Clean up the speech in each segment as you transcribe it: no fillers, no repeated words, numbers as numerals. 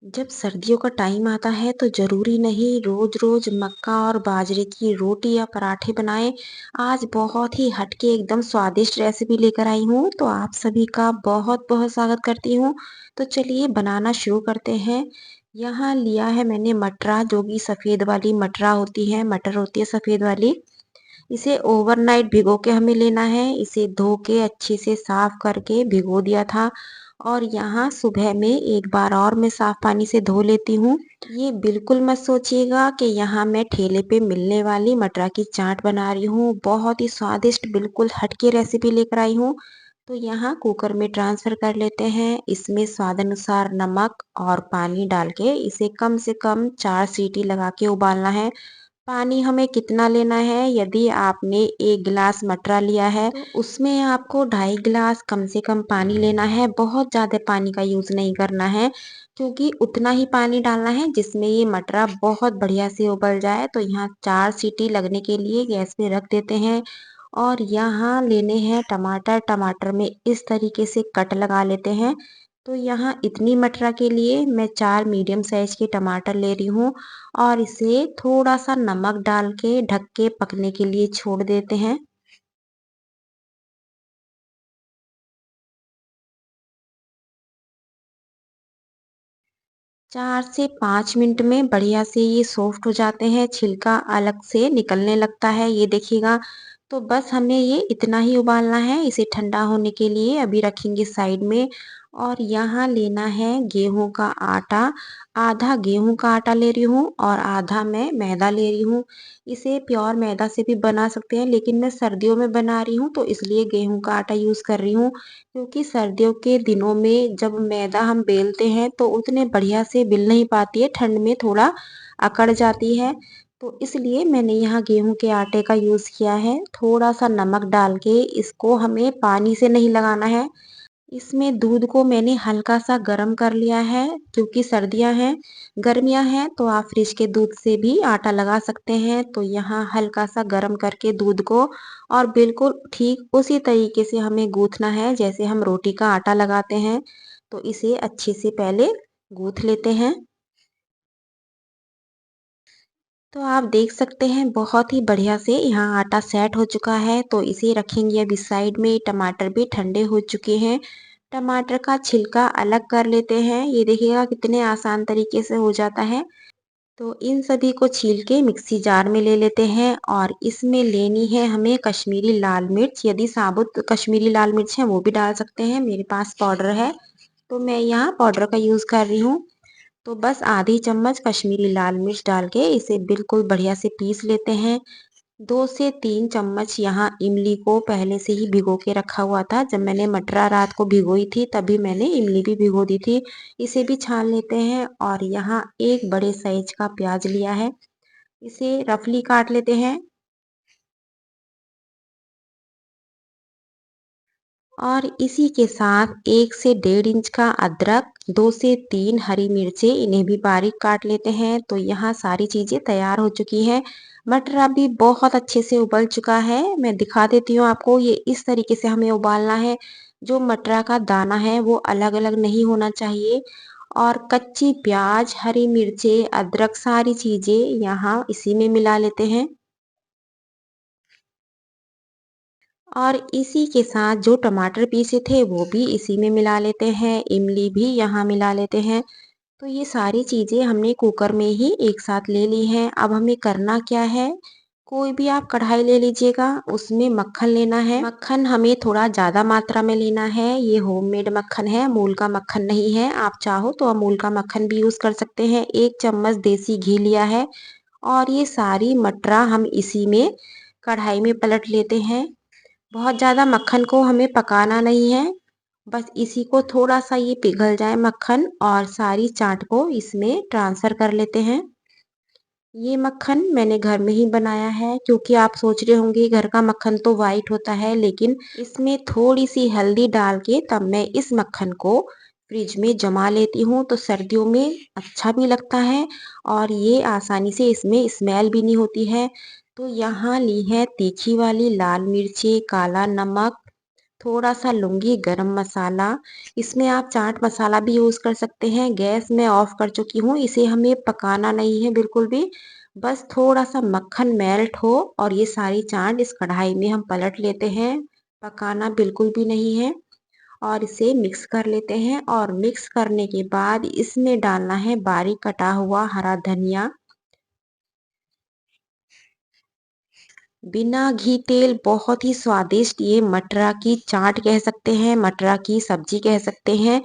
जब सर्दियों का टाइम आता है तो ज़रूरी नहीं रोज़-रोज़ मक्का और बाजरे की रोटी या पराठे बनाएँ। आज बहुत ही हटके एकदम स्वादिष्ट रेसिपी लेकर आई हूँ, तो आप सभी का बहुत-बहुत स्वागत करती हूँ। तो चलिए बनाना शुरू करते हैं। यहाँ लिया है मैंने मटरा जो कि सफ़ेद वाली मटरा होती है, मटर होती है सफ़ेद वाली। इसे ओवरनाइट भिगो के हमें लेना है। इसे धो के अच्छे से साफ करके भिगो दिया था और यहाँ सुबह में एक बार और मैं साफ पानी से धो लेती हूँ। ये बिल्कुल मत सोचिएगा कि यहाँ मैं ठेले पे मिलने वाली मटरा की चाट बना रही हूँ। बहुत ही स्वादिष्ट बिल्कुल हटके रेसिपी लेकर आई हूँ। तो यहाँ कुकर में ट्रांसफ़र कर लेते हैं। इसमें स्वाद अनुसार नमक और पानी डाल के इसे कम से कम 4 सीटी लगा के उबालना है। पानी हमें कितना लेना है, यदि आपने 1 गिलास मटरा लिया है तो उसमें आपको 2.5 गिलास कम से कम पानी लेना है। बहुत ज़्यादा पानी का यूज़ नहीं करना है क्योंकि उतना ही पानी डालना है जिसमें ये मटरा बहुत बढ़िया से उबल जाए। तो यहाँ 4 सीटी लगने के लिए गैस पे रख देते हैं और यहाँ लेने हैं टमाटर। टमाटर में इस तरीके से कट लगा लेते हैं। तो यहाँ इतनी मटरा के लिए मैं 4 मीडियम साइज़ के टमाटर ले रही हूँ और इसे थोड़ा-सा नमक डाल के ढक के पकने के लिए छोड़ देते हैं। 4 से 5 मिनट में बढ़िया से ये सॉफ्ट हो जाते हैं, छिलका अलग से निकलने लगता है, ये देखिएगा। तो बस हमें ये इतना ही उबालना है, इसे ठंडा होने के लिए अभी रखेंगे साइड में। और यहाँ लेना है गेहूँ का आटा, आधा गेहूँ का आटा ले रही हूँ और आधा मैं मैदा ले रही हूँ। इसे प्योर मैदा से भी बना सकते हैं, लेकिन मैं सर्दियों में बना रही हूँ तो इसलिए गेहूँ का आटा यूज़ कर रही हूँ। क्योंकि सर्दियों के दिनों में जब मैदा हम बेलते हैं तो उतने बढ़िया से बिल नहीं पाती है, ठंड में थोड़ा अकड़ जाती है। तो इसलिए मैंने यहाँ गेहूँ के आटे का यूज़ किया है। थोड़ा-सा नमक डाल के इसको हमें पानी से नहीं लगाना है। इसमें दूध को मैंने हल्का-सा गरम कर लिया है क्योंकि सर्दियाँ हैं, गर्मियाँ हैं तो आप फ्रिज के दूध से भी आटा लगा सकते हैं। तो यहाँ हल्का-सा गरम करके दूध को और बिल्कुल ठीक उसी तरीके से हमें गूँथना है जैसे हम रोटी का आटा लगाते हैं। तो इसे अच्छे से पहले गूँथ लेते हैं। तो आप देख सकते हैं बहुत ही बढ़िया से यहाँ आटा सेट हो चुका है, तो इसे रखेंगे अभी साइड में। टमाटर भी ठंडे हो चुके हैं। टमाटर का छिलका अलग कर लेते हैं। ये देखिएगा कितने आसान तरीके से हो जाता है। तो इन सभी को छील के मिक्सी जार में ले लेते हैं और इसमें लेनी है हमें कश्मीरी लाल मिर्च। यदि साबुत कश्मीरी लाल मिर्च है वो भी डाल सकते हैं, मेरे पास पाउडर है तो मैं यहाँ पाउडर का यूज़ कर रही हूँ। तो बस आधी चम्मच कश्मीरी लाल मिर्च डाल के इसे बिल्कुल बढ़िया से पीस लेते हैं। 2 से 3 चम्मच यहाँ इमली को पहले से ही भिगो के रखा हुआ था। जब मैंने मटरा रात को भिगोई थी तभी मैंने इमली भी भिगो दी थी। इसे भी छान लेते हैं और यहाँ एक बड़े साइज का प्याज लिया है। इसे रफली काट लेते हैं और इसी के साथ 1 से 1.5 इंच का अदरक, 2 से 3 हरी मिर्चें, इन्हें भी बारीक काट लेते हैं। तो यहाँ सारी चीज़ें तैयार हो चुकी हैं। मटर भी बहुत अच्छे से उबल चुका है। मैं दिखा देती हूँ आपको, ये इस तरीके से हमें उबालना है। जो मटरा का दाना है वो अलग-अलग नहीं होना चाहिए और कच्ची प्याज, हरी मिर्चें, अदरक सारी चीज़ें यहाँ इसी में मिला लेते हैं। और इसी के साथ जो टमाटर पीसे थे वो भी इसी में मिला लेते हैं, इमली भी यहाँ मिला लेते हैं। तो ये सारी चीज़ें हमने कुकर में ही एक साथ ले ली हैं। अब हमें करना क्या है, कोई भी आप कढ़ाई ले लीजिएगा, उसमें मक्खन लेना है। मक्खन हमें थोड़ा ज़्यादा मात्रा में लेना है। ये होममेड मक्खन है, अमूल का मक्खन नहीं है। आप चाहो तो अमूल का मक्खन भी यूज़ कर सकते हैं। 1 चम्मच देसी घी लिया है और ये सारी मटरा हम इसी में कढ़ाई में पलट लेते हैं। बहुत ज़्यादा मक्खन को हमें पकाना नहीं है, बस इसी को थोड़ा-सा ये पिघल जाए मक्खन और सारी चाट को इसमें ट्रांसफ़र कर लेते हैं। ये मक्खन मैंने घर में ही बनाया है क्योंकि आप सोच रहे होंगे घर का मक्खन तो व्हाइट होता है, लेकिन इसमें थोड़ी-सी हल्दी डाल के तब मैं इस मक्खन को फ्रिज में जमा लेती हूँ, तो सर्दियों में अच्छा भी लगता है और ये आसानी से इसमें स्मेल भी नहीं होती है। तो यहाँ ली है तीखी वाली लाल मिर्ची, काला नमक थोड़ा-सा लूँगी गरम मसाला, इसमें आप चाट मसाला भी यूज़ कर सकते हैं। गैस मैं ऑफ कर चुकी हूँ, इसे हमें पकाना नहीं है बिल्कुल भी। बस थोड़ा-सा मक्खन मेल्ट हो और ये सारी चाट इस कढ़ाई में हम पलट लेते हैं। पकाना बिल्कुल भी नहीं है और इसे मिक्स कर लेते हैं और मिक्स करने के बाद इसमें डालना है बारीक कटा हुआ हरा धनिया। बिना घी तेल बहुत ही स्वादिष्ट ये मटरा की चाट कह सकते हैं, मटरा की सब्जी कह सकते हैं।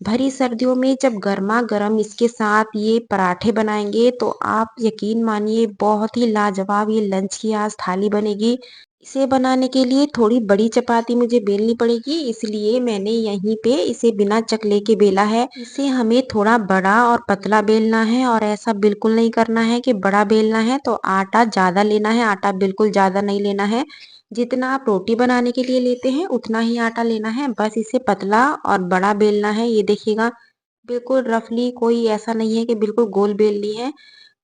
भरी सर्दियों में जब गरमा-गरम इसके साथ ये पराठे बनाएँगे तो आप यकीन मानिए बहुत ही लाजवाब ये लंच की आज थाली बनेगी। इसे बनाने के लिए थोड़ी बड़ी चपाती मुझे बेलनी पड़ेगी, इसलिए मैंने यहीं पे इसे बिना चकले के बेला है। इसे हमें थोड़ा बड़ा और पतला बेलना है और ऐसा बिल्कुल नहीं करना है कि बड़ा बेलना है तो आटा ज़्यादा लेना है, आटा बिल्कुल ज़्यादा नहीं लेना है। जितना आप रोटी बनाने के लिए लेते हैं उतना ही आटा लेना है, बस इसे पतला और बड़ा बेलना है। ये देखिएगा बिल्कुल रफली, कोई ऐसा नहीं है कि बिल्कुल गोल बेलनी है।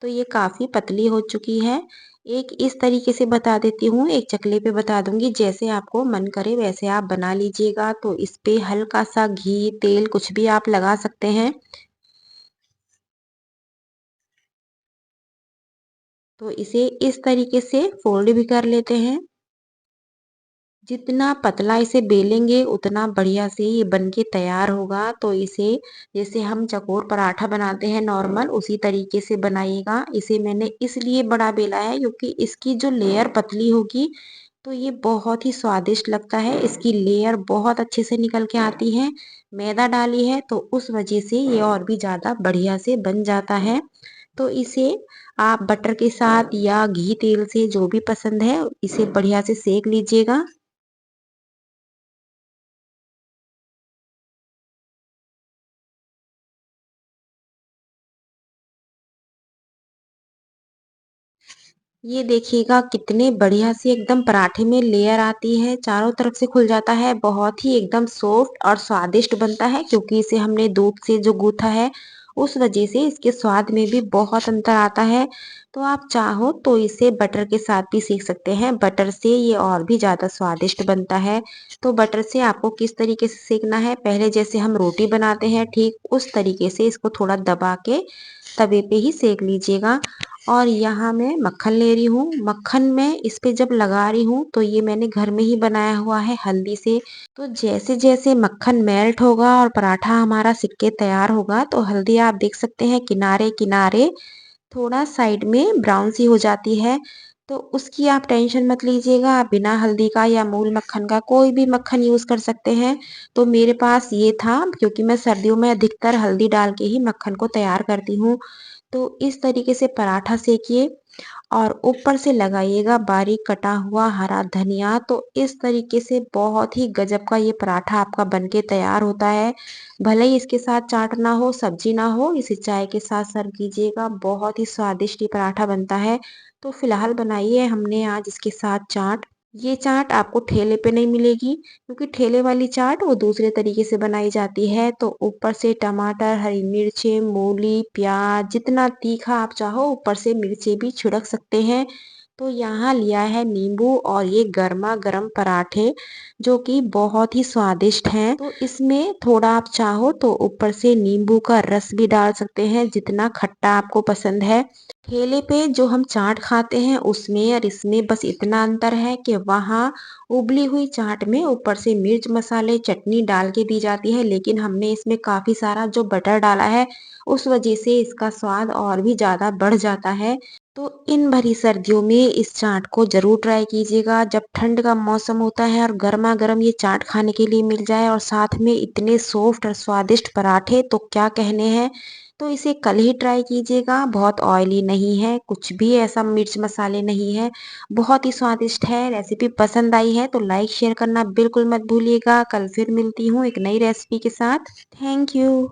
तो ये काफ़ी पतली हो चुकी है। एक इस तरीके से बता देती हूँ, एक चकले पे बता दूँगी, जैसे आपको मन करे वैसे आप बना लीजिएगा। तो इस पे हल्का-सा घी, तेल कुछ भी आप लगा सकते हैं। तो इसे इस तरीके से फ़ोल्ड भी कर लेते हैं। जितना पतला इसे बेलेंगे उतना बढ़िया से ये बन के तैयार होगा। तो इसे जैसे हम चकोर पराठा बनाते हैं नॉर्मल, उसी तरीके से बनाइएगा। इसे मैंने इसलिए बड़ा बेला है क्योंकि इसकी जो लेयर पतली होगी तो ये बहुत ही स्वादिष्ट लगता है। इसकी लेयर बहुत अच्छे से निकल के आती है। मैदा डाली है तो उस वजह से ये और भी ज़्यादा बढ़िया से बन जाता है। तो इसे आप बटर के साथ या घी तेल से जो भी पसंद है इसे बढ़िया से सेक लीजिएगा। ये देखिएगा कितने बढ़िया से एकदम पराठे में लेयर आती है, चारों तरफ से खुल जाता है, बहुत ही एकदम सॉफ्ट और स्वादिष्ट बनता है क्योंकि इसे हमने दूध से जो गूँथा है, उस वजह से इसके स्वाद में भी बहुत अंतर आता है। तो आप चाहो तो इसे बटर के साथ भी सेक सकते हैं, बटर से ये और भी ज़्यादा स्वादिष्ट बनता है। तो बटर से आपको किस तरीके से सेकना है, पहले जैसे हम रोटी बनाते हैं ठीक उस तरीके से इसको थोड़ा दबा के तवे पे ही सेक लीजिएगा। और यहाँ मैं मक्खन ले रही हूँ। मक्खन मैं इस पे जब लगा रही हूँ तो ये मैंने घर में ही बनाया हुआ है हल्दी से। तो जैसे-जैसे मक्खन मेल्ट होगा और पराठा हमारा सिक के तैयार होगा तो हल्दी आप देख सकते हैं किनारे-किनारे थोड़ा साइड में ब्राउन सी हो जाती है। तो उसकी आप टेंशन मत लीजिएगा, आप बिना हल्दी का या मूल मक्खन का कोई भी मक्खन यूज़ कर सकते हैं। तो मेरे पास ये था क्योंकि मैं सर्दियों में अधिकतर हल्दी डाल के ही मक्खन को तैयार करती हूँ। तो इस तरीके से पराठा सेकिए और ऊपर से लगाइएगा बारीक कटा हुआ हरा धनिया। तो इस तरीके से बहुत ही गजब का ये पराठा आपका बनके तैयार होता है। भले ही इसके साथ चाट ना हो, सब्जी ना हो, इसे चाय के साथ सर्व कीजिएगा, बहुत ही स्वादिष्ट ये पराठा बनता है। तो फिलहाल बनाई है हमने आज इसके साथ चाट। ये चाट आपको ठेले पे नहीं मिलेगी क्योंकि ठेले वाली चाट वो दूसरे तरीके से बनाई जाती है। तो ऊपर से टमाटर, हरी मिर्चें, मूली, प्याज जितना तीखा आप चाहो ऊपर से मिर्चें भी छिड़क सकते हैं। तो यहाँ लिया है नींबू और ये गरमा-गरम पराठे जो कि बहुत ही स्वादिष्ट हैं। तो इसमें थोड़ा आप चाहो तो ऊपर से नींबू का रस भी डाल सकते हैं जितना खट्टा आपको पसंद है। ठेले पे जो हम चाट खाते हैं उसमें और इसमें बस इतना अंतर है कि वहाँ उबली हुई चाट में ऊपर से मिर्च मसाले चटनी डाल के दी जाती है, लेकिन हमने इसमें काफ़ी सारा जो बटर डाला है उस वजह से इसका स्वाद और भी ज़्यादा बढ़ जाता है। तो इन भरी सर्दियों में इस चाट को ज़रूर ट्राई कीजिएगा। जब ठंड का मौसम होता है और गरमा-गरम ये चाट खाने के लिए मिल जाए और साथ में इतने सॉफ्ट और स्वादिष्ट पराठे तो क्या कहने हैं। तो इसे कल ही ट्राई कीजिएगा, बहुत ऑयली नहीं है, कुछ भी ऐसा मिर्च मसाले नहीं है, बहुत ही स्वादिष्ट है। रेसिपी पसंद आई है तो लाइक शेयर करना बिल्कुल मत भूलिएगा। कल फिर मिलती हूँ एक नई रेसिपी के साथ। Thank you.